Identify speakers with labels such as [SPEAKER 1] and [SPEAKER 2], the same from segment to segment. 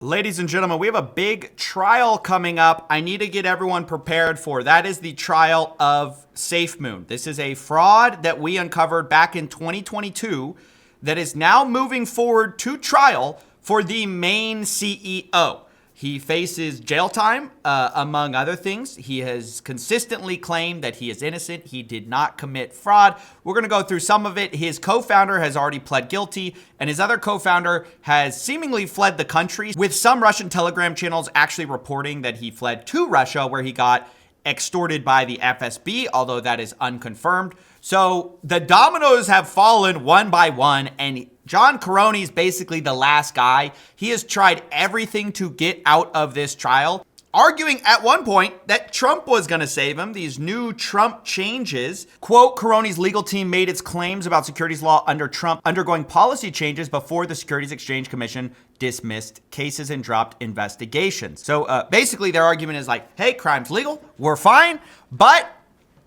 [SPEAKER 1] Ladies and gentlemen, we have a big trial coming up. I need to get everyone prepared for. That is the trial of SafeMoon. This is a fraud that we uncovered back in 2022 that is now moving forward to trial for the main CEO. He faces jail time, among other things. He has consistently claimed that he is innocent. He did not commit fraud. We're going to go through some of it. His co-founder has already pled guilty, and his other co-founder has seemingly fled the country, with some Russian Telegram channels actually reporting that he fled to Russia, where he got extorted by the FSB, although that is unconfirmed. So the dominoes have fallen one by one, and John Karony is basically the last guy. He has tried everything to get out of this trial, arguing at one point that Trump was going to save him. These new Trump changes. Quote, Karony's legal team made its claims about securities law under Trump undergoing policy changes before the Securities Exchange Commission dismissed cases and dropped investigations. So basically their argument is like, hey, crime's legal, we're fine, but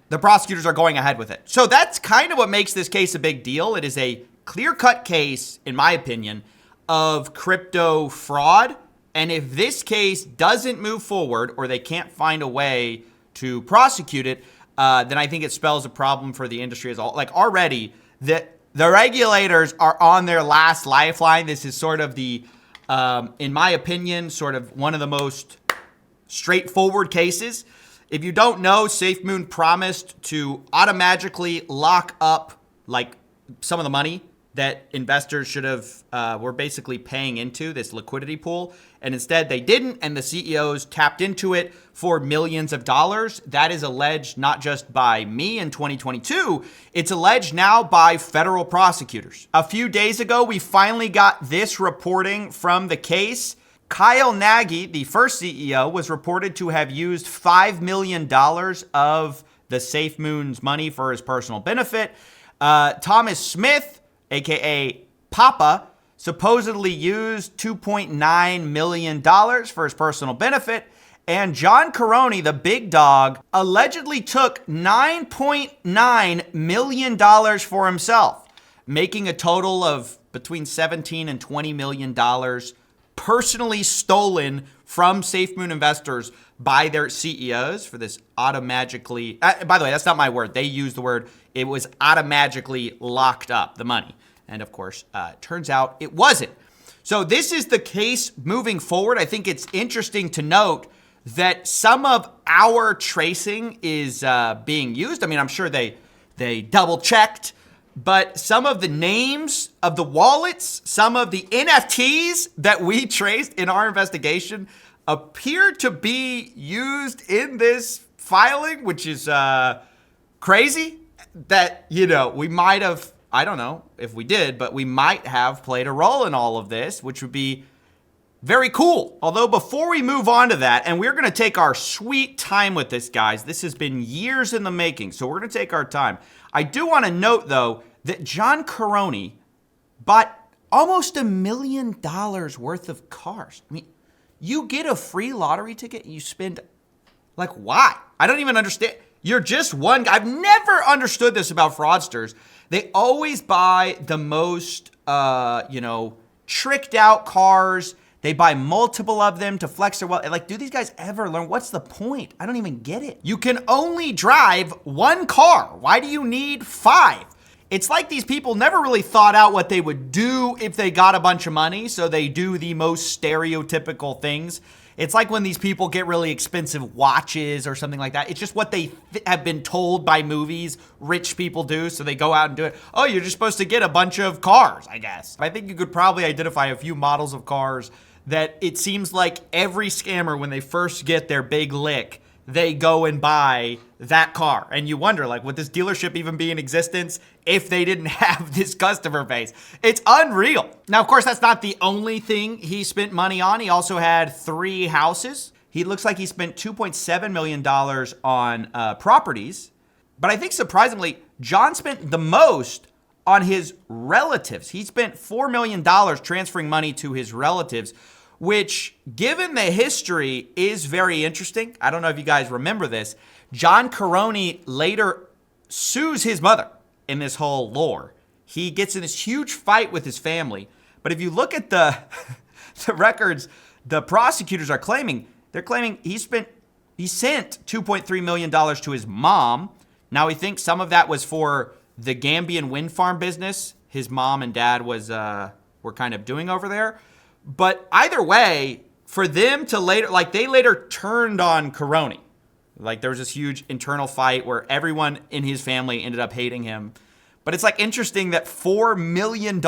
[SPEAKER 1] the prosecutors are going ahead with it. So that's kind of what makes this case a big deal. It is a clear-cut case, in my opinion, of crypto fraud. And if this case doesn't move forward, or they can't find a way to prosecute it, then I think it spells a problem for the industry as a whole. Like already, the regulators are on their last lifeline. This is sort of the, in my opinion, sort of one of the most straightforward cases. If you don't know, SafeMoon promised to automatically lock up like some of the money that investors should have were basically paying into this liquidity pool. And instead they didn't, and the CEOs tapped into it for millions of dollars. That is alleged not just by me in 2022, it's alleged now by federal prosecutors. A few days ago, we finally got this reporting from the case. Kyle Nagy, the first CEO, was reported to have used $5 million of the SafeMoon's money for his personal benefit. Thomas Smith, aka Papa, supposedly used $2.9 million for his personal benefit. And John Karony, the big dog, allegedly took $9.9 million for himself, making a total of between $17 and $20 million personally stolen from SafeMoon investors by their CEOs for this automatically. By the way, that's not my word. They used the word. It was automatically locked up, the money. And of course, turns out it wasn't. So this is the case moving forward. I think it's interesting to note that some of our tracing is being used. I mean, I'm sure they double checked, but some of the names of the wallets, some of the NFTs that we traced in our investigation appear to be used in this filing, which is crazy. That, you know, we might have, I don't know if we did, but we might have played a role in all of this, which would be very cool. Although before we move on to that, and we're going to take our sweet time with this, guys. This has been years in the making, so we're going to take our time. I do want to note, though, that John Karony bought almost $1 million worth of cars. I mean, you get a free lottery ticket and you spend, like, why? I don't even understand. You're just one guy. I've never understood this about fraudsters. They always buy the most, tricked out cars. They buy multiple of them to flex their wealth. Like, do these guys ever learn? What's the point? I don't even get it. You can only drive one car. Why do you need 5? It's like these people never really thought out what they would do if they got a bunch of money, so they do the most stereotypical things. It's like when these people get really expensive watches or something like that. It's just what they have been told by movies rich people do, so they go out and do it. Oh, you're just supposed to get a bunch of cars, I guess. I think you could probably identify a few models of cars that it seems like every scammer, when they first get their big lick, they go and buy that car. And you wonder, like, would this dealership even be in existence if they didn't have this customer base? It's unreal. Now, of course, that's not the only thing he spent money on. He also had 3 houses. He looks like he spent $2.7 million on properties. But I think surprisingly, John spent the most on his relatives. He spent $4 million transferring money to his relatives, which, given the history, is very interesting. I don't know if you guys remember this. John Karony later sues his mother in this whole lore. He gets in this huge fight with his family. But if you look at the records, the prosecutors are claiming, they're claiming he sent $2.3 million to his mom. Now, we think some of that was for the Gambian wind farm business his mom and dad were kind of doing over there. But either way, for them to later, like they later turned on Karony. Like there was this huge internal fight where everyone in his family ended up hating him. But it's like interesting that $4 million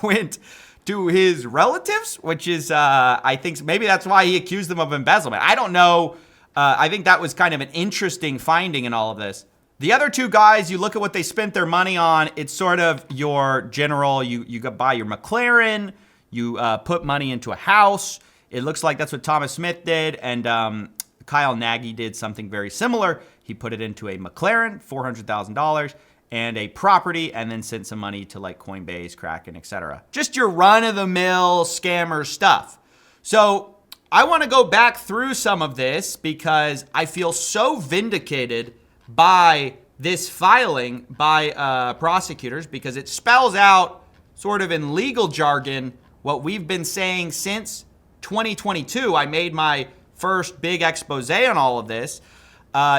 [SPEAKER 1] went to his relatives, which is, I think maybe that's why he accused them of embezzlement. I don't know. I think that was kind of an interesting finding in all of this. The other two guys, you look at what they spent their money on. It's sort of your general, you buy your McLaren, you put money into a house. It looks like that's what Thomas Smith did. And Kyle Nagy did something very similar. He put it into a McLaren, $400,000, and a property, and then sent some money to like Coinbase, Kraken, etc. Just your run-of-the-mill scammer stuff. So I want to go back through some of this because I feel so vindicated by this filing by prosecutors, because it spells out sort of in legal jargon what we've been saying since 2022. I made my first big expose on all of this.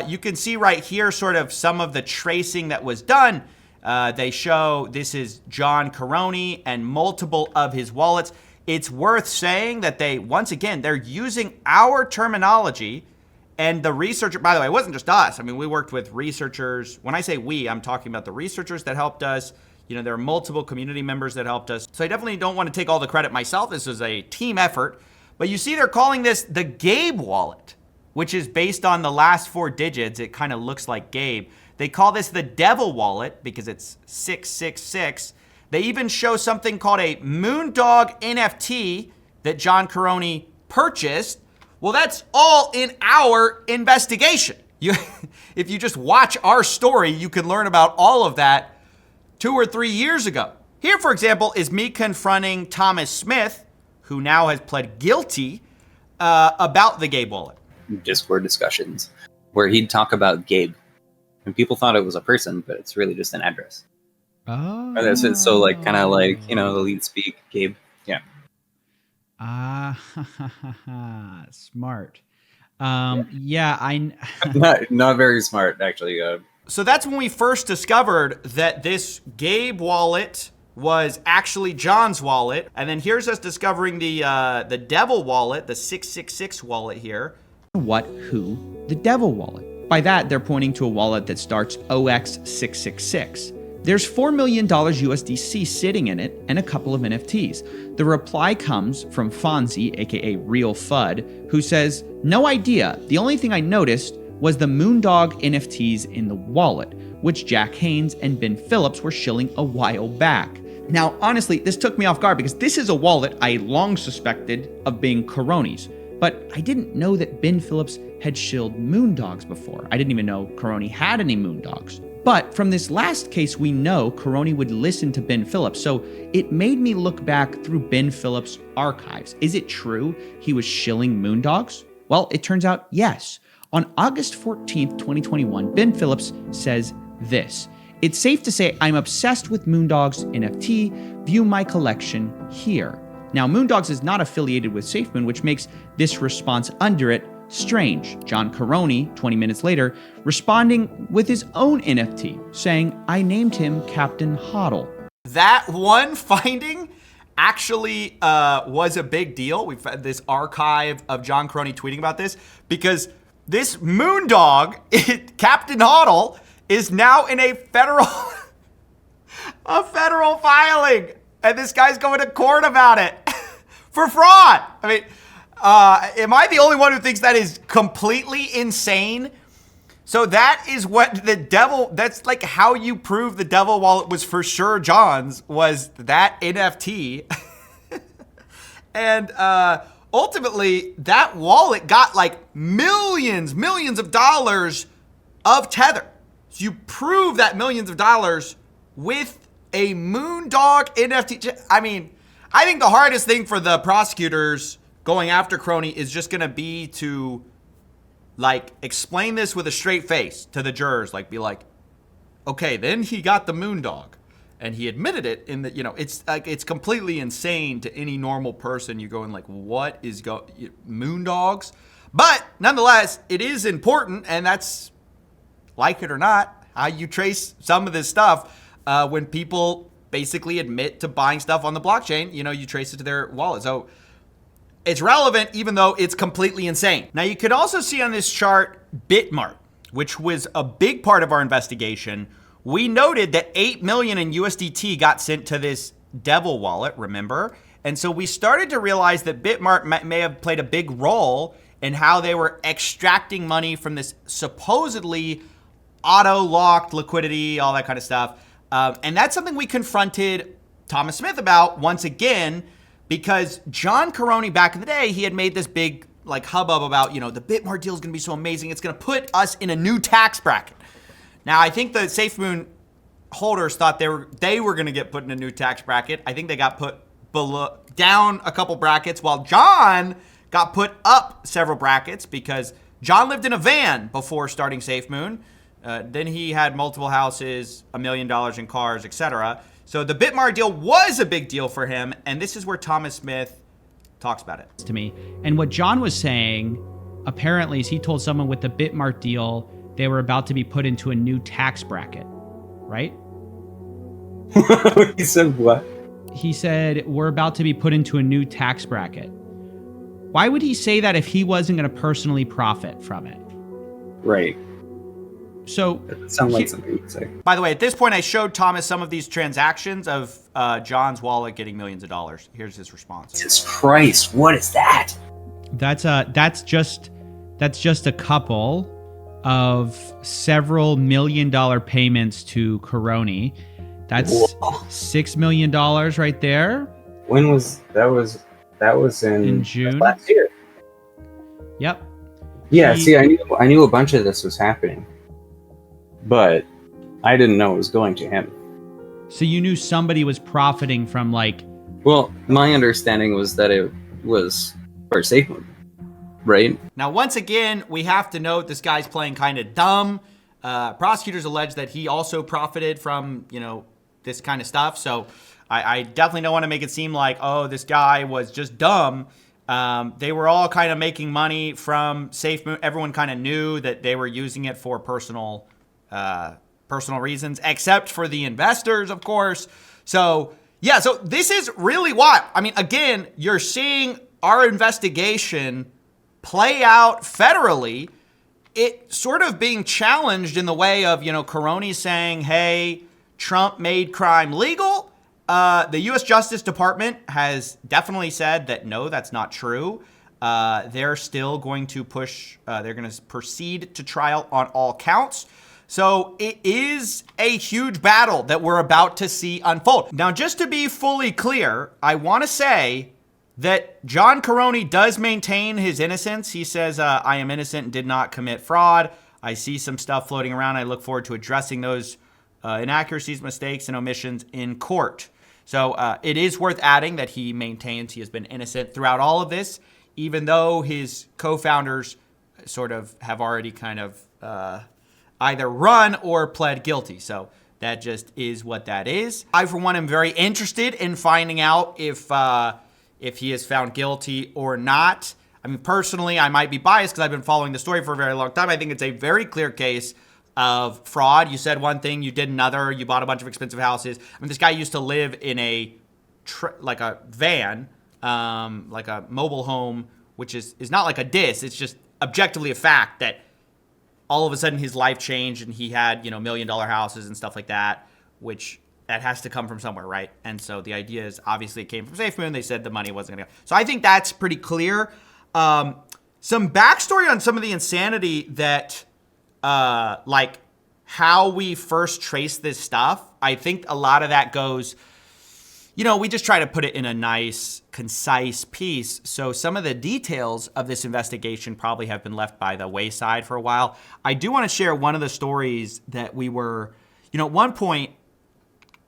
[SPEAKER 1] You can see right here sort of some of the tracing that was done. They show this is John Karony and multiple of his wallets. It's worth saying that they're using our terminology. And the researcher, by the way, it wasn't just us. I mean, we worked with researchers. When I say we, I'm talking about the researchers that helped us. You know, there are multiple community members that helped us. So I definitely don't want to take all the credit myself. This is a team effort. But you see they're calling this the Gabe wallet, which is based on the last 4 digits. It kind of looks like Gabe. They call this the Devil wallet because it's 666. They even show something called a Moondog NFT that John Karony purchased. Well, that's all in our investigation. If you just watch our story, you can learn about all of that 2 or 3 years ago. Here, for example, is me confronting Thomas Smith, who now has pled guilty, about the Gabe wallet.
[SPEAKER 2] Discord discussions where he'd talk about Gabe. And people thought it was a person, but it's really just an address.
[SPEAKER 3] Oh.
[SPEAKER 2] So like, kind of like, the lead speak, Gabe. Yeah.
[SPEAKER 3] Smart.
[SPEAKER 2] Not very smart, actually.
[SPEAKER 1] So that's when we first discovered that this Gabe wallet was actually John's wallet. And then here's us discovering the Devil wallet, the 666 wallet here.
[SPEAKER 3] The Devil wallet. By that, they're pointing to a wallet that starts OX666. There's $4 million USDC sitting in it and a couple of NFTs. The reply comes from Fonzie, aka Real FUD, who says, "No idea. The only thing I noticed was the Moondog NFTs in the wallet, which Jack Haynes and Ben Phillips were shilling a while back." Now, honestly, this took me off guard because this is a wallet I long suspected of being Karony's. But I didn't know that Ben Phillips had shilled Moondogs before. I didn't even know Karony had any Moondogs. But from this last case, we know Karony would listen to Ben Phillips, so it made me look back through Ben Phillips' archives. Is it true he was shilling Moondogs? Well, it turns out yes. On August 14th, 2021, Ben Phillips says this: "It's safe to say I'm obsessed with Moondogs NFT. View my collection here." Now, Moondogs is not affiliated with SafeMoon, which makes this response under it strange. John Karony, 20 minutes later, responding with his own NFT, saying, "I named him Captain Hodl."
[SPEAKER 1] That one finding actually was a big deal. We've had this archive of John Karony tweeting about this because this Moondog, Captain Hodl, is now in a federal filing. And this guy's going to court about it for fraud. I mean, am I the only one who thinks that is completely insane? So that is what the Devil, that's like how you prove the Devil wallet was for sure John's, was that NFT. And ultimately, that wallet got like millions of dollars of Tether. So you prove that millions of dollars with a Moondog NFT. I mean, I think the hardest thing for the prosecutors going after Karony is just going to be to like explain this with a straight face to the jurors. Like be like, okay, then he got the Moondog. And he admitted it in that, it's completely insane to any normal person. You go in like, what is moon dogs? But nonetheless, it is important, and that's, like it or not, how you trace some of this stuff. When people basically admit to buying stuff on the blockchain, you trace it to their wallet. So it's relevant, even though it's completely insane. Now, you could also see on this chart BitMart, which was a big part of our investigation. We noted that 8 million in USDT got sent to this devil wallet, remember? And so we started to realize that BitMart may have played a big role in how they were extracting money from this supposedly auto-locked liquidity, all that kind of stuff. And that's something we confronted Thomas Smith about once again, because John Karony back in the day, he had made this big like hubbub about, the BitMart deal is going to be so amazing. It's going to put us in a new tax bracket. Now, I think the SafeMoon holders thought they were going to get put in a new tax bracket. I think they got put down a couple brackets, while John got put up several brackets because John lived in a van before starting SafeMoon. Then he had multiple houses, $1 million in cars, etc. So the BitMart deal was a big deal for him, and this is where Thomas Smith talks about it.
[SPEAKER 3] To me, and what John was saying, apparently, is he told someone with the BitMart deal they were about to be put into a new tax bracket, right?
[SPEAKER 2] He said what?
[SPEAKER 3] He said, we're about to be put into a new tax bracket. Why would he say that if he wasn't going to personally profit from it?
[SPEAKER 2] Right.
[SPEAKER 3] So
[SPEAKER 2] It sounds like something you'd say.
[SPEAKER 1] By the way, at this point, I showed Thomas some of these transactions of John's wallet getting millions of dollars. Here's his response.
[SPEAKER 2] Jesus Christ, what is that?
[SPEAKER 3] that's just a couple of several $1 million payments to Karony. That's
[SPEAKER 2] Whoa.
[SPEAKER 3] $6 million right there.
[SPEAKER 2] When was that? That was in
[SPEAKER 3] June
[SPEAKER 2] last year.
[SPEAKER 3] Yep.
[SPEAKER 2] Yeah. See, I knew a bunch of this was happening, but I didn't know it was going to him.
[SPEAKER 3] So you knew somebody was profiting from
[SPEAKER 2] Well, my understanding was that it was for SafeMoon, right?
[SPEAKER 1] Now, once again, we have to note this guy's playing kind of dumb. Prosecutors allege that he also profited from, this kind of stuff. So I definitely don't want to make it seem like, oh, this guy was just dumb. They were all kind of making money from SafeMoon. Everyone kind of knew that they were using it for personal reasons, except for the investors, of course. So, yeah, so this is really wild. I mean, again, you're seeing our investigation play out federally. It sort of being challenged in the way of, Karony saying, hey, Trump made crime legal. The U.S. Justice Department has definitely said that, no, that's not true. They're still going to they're going to proceed to trial on all counts. So it is a huge battle that we're about to see unfold. Now, just to be fully clear, I want to say that John Karony does maintain his innocence. He says, I am innocent and did not commit fraud. I see some stuff floating around. I look forward to addressing those inaccuracies, mistakes, and omissions in court. So it is worth adding that he maintains he has been innocent throughout all of this, even though his co-founders sort of have already kind of either run or pled guilty. So that just is what that is. I, for one, am very interested in finding out if he is found guilty or not. I mean, personally, I might be biased because I've been following the story for a very long time. I think it's a very clear case of fraud. You said one thing, you did another. You bought a bunch of expensive houses. I mean, this guy used to live in a van, like a mobile home, which is not like a diss. It's just objectively a fact that all of a sudden his life changed and he had, $1 million houses and stuff like that, which that has to come from somewhere, right? And so the idea is obviously it came from SafeMoon. They said the money wasn't going to go. So I think that's pretty clear. Some backstory on some of the insanity that, like how we first traced this stuff. I think a lot of that goes, we just try to put it in a nice, concise piece. So some of the details of this investigation probably have been left by the wayside for a while. I do want to share one of the stories that we were, at one point,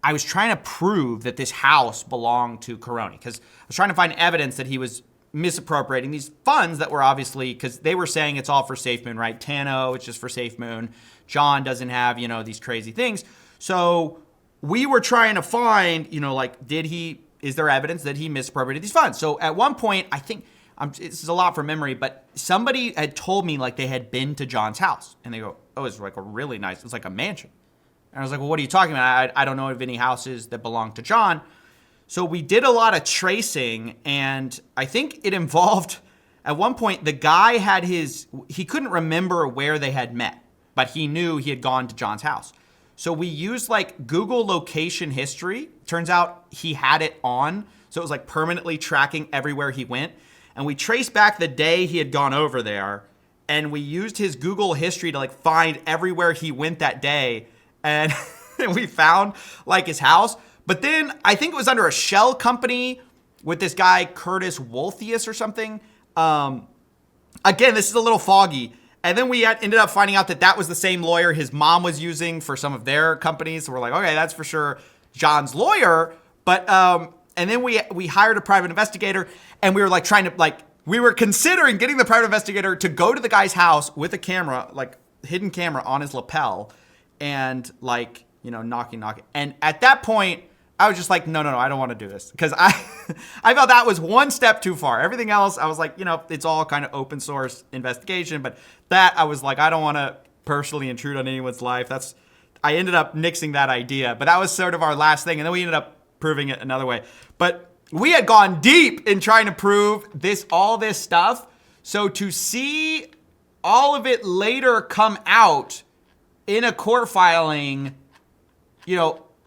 [SPEAKER 1] I was trying to prove that this house belonged to Karony because I was trying to find evidence that he was misappropriating these funds that were obviously, because they were saying it's all for SafeMoon, right? Tano, it's just for SafeMoon. John doesn't have, these crazy things. So we were trying to find, like, is there evidence that he misappropriated these funds? So at one point, I think, this is a lot from memory, but somebody had told me like they had been to John's house, and they go, oh, it's like a really nice, it's like a mansion. And I was like, well, what are you talking about? I don't know of any houses that belong to John. So we did a lot of tracing, and I think it involved, at one point, the guy had he couldn't remember where they had met, but he knew he had gone to John's house. So we used like Google location history. Turns out he had it on. So it was like permanently tracking everywhere he went. And we traced back the day he had gone over there. And we used his Google history to like find everywhere he went that day. And we found like his house. But then I think it was under a shell company with this guy, Curtis Wolthius or something. Again, this is a little foggy. And then we ended up finding out that that was the same lawyer his mom was using for some of their companies. So we're like, okay, that's for sure John's lawyer. But and then we hired a private investigator, and we were like we were considering getting the private investigator to go to the guy's house with a camera, like hidden camera on his lapel, and like, knocking. And at that point, I was just like, no, I don't want to do this, because I felt that was one step too far. Everything else, I was like, it's all kind of open source investigation, but that I was like, I don't want to personally intrude on anyone's life. I ended up nixing that idea, but that was sort of our last thing, and then we ended up proving it another way. But we had gone deep in trying to prove all this stuff, so to see all of it later come out in a court filing,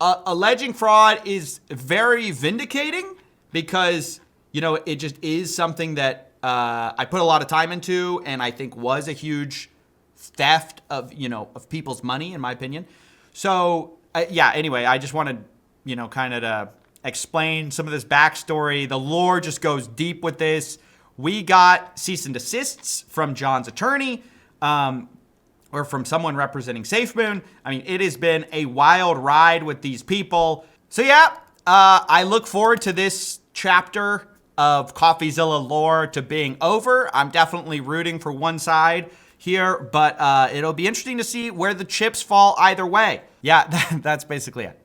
[SPEAKER 1] alleging fraud is very vindicating, because, it just is something that I put a lot of time into, and I think was a huge theft of people's money, in my opinion. So, anyway, I just wanted, kind of to explain some of this backstory. The lore just goes deep with this. We got cease and desists from John's attorney, or from someone representing SafeMoon. I mean, it has been a wild ride with these people. So I look forward to this chapter of CoffeeZilla lore to being over. I'm definitely rooting for one side here, but it'll be interesting to see where the chips fall either way. Yeah, that's basically it.